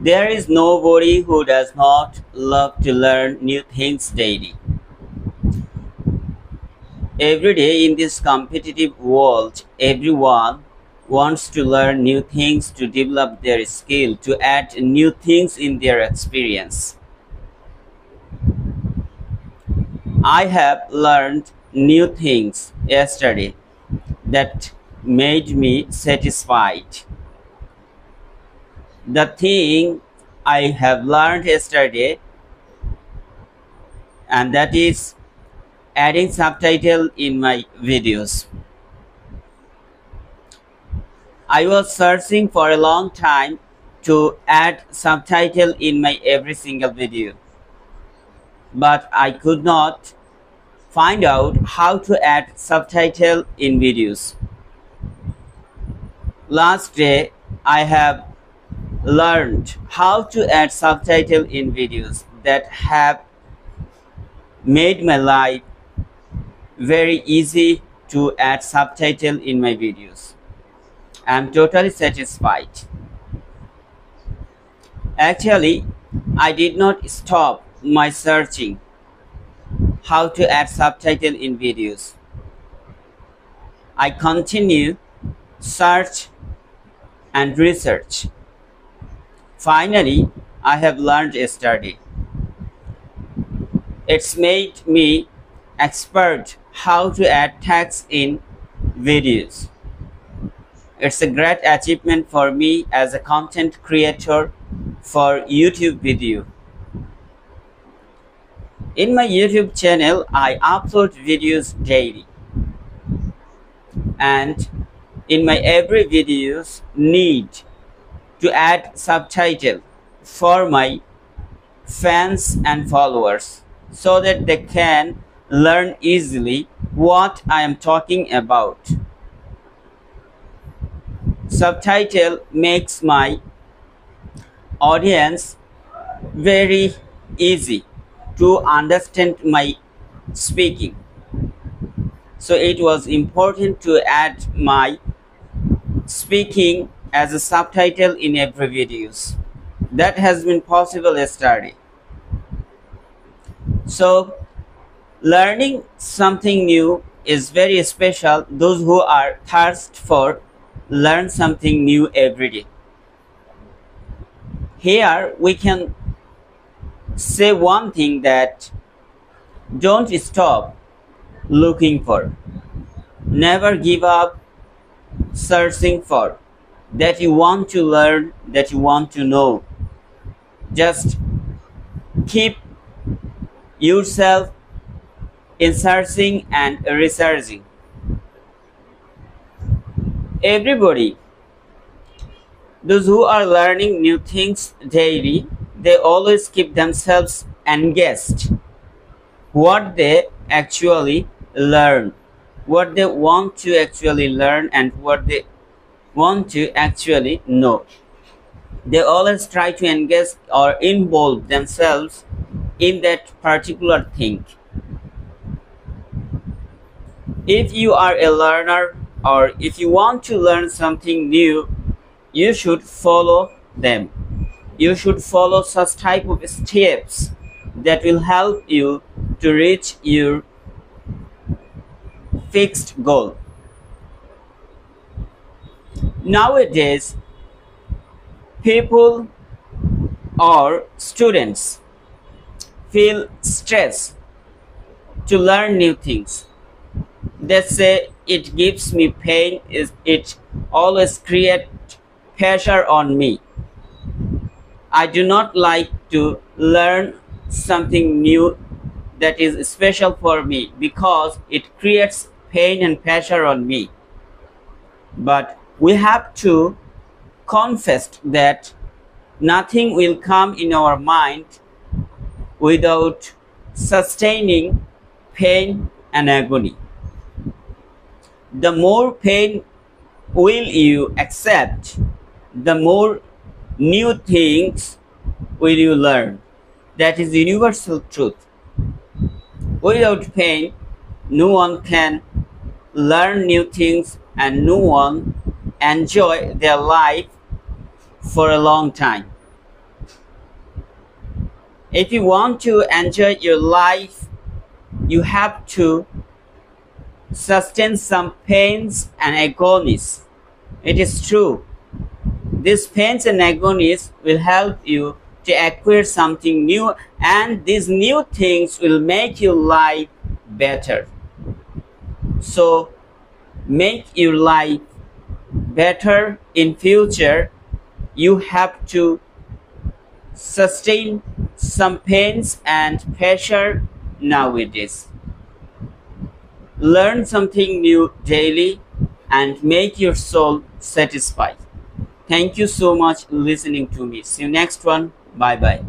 There is nobody who does not love to learn new things daily. Every day in this competitive world, everyone wants to learn new things, to develop their skill, to add new things in their experience. I have learned new things yesterday that made me satisfied. The thing I have learned yesterday, and that is adding subtitle in my videos. I was searching for a long time to add subtitle in my every single video, but I could not find out how to add subtitle in videos. Last day I have learned how to add subtitle in videos that have made my life very easy to add subtitle in my videos. I'm totally satisfied. Actually, I did not stop my searching how to add subtitle in videos. I continue search and research. Finally, I have learned yesterday. It's made me expert how to add text in videos. It's a great achievement for me as a content creator for YouTube video. In my YouTube channel, I upload videos daily, and in my every videos need to add subtitle for my fans and followers so that they can learn easily what I am talking about. Subtitle makes my audience very easy to understand my speaking. So it was important to add my speaking as a subtitle in every videos. That has been possible yesterday. So learning something new is very special. Those who are thirst for learn something new every day. Here we can say one thing, that don't stop looking for, never give up searching for that you want to learn, that you want to know. Just keep yourself in searching and researching. Everybody, those who are learning new things daily, they always keep themselves engaged what they actually learn, what they want to actually learn, and what they want to actually know. They always try to engage or involve themselves in that particular thing. If you are a learner, or if you want to learn something new, you should follow them. You should follow such type of steps that will help you to reach your fixed goal. Nowadays, people or students feel stress to learn new things. They say it gives me pain, it always creates pressure on me. I do not like to learn something new that is special for me because it creates pain and pressure on me. But we have to confess that nothing will come in our mind without sustaining pain and agony. The more pain will you accept, the more new things will you learn. That is universal truth. Without pain, no one can learn new things, and no one enjoy their life for a long time. If you want to enjoy your life, you have to sustain some pains and agonies. It is true. These pains and agonies will help you to acquire something new, and these new things will make your life better. So make your life better in future. You have to sustain some pains and pressure nowadays. Learn something new daily and make your soul satisfied. Thank you so much listening to me. See you next one. Bye bye.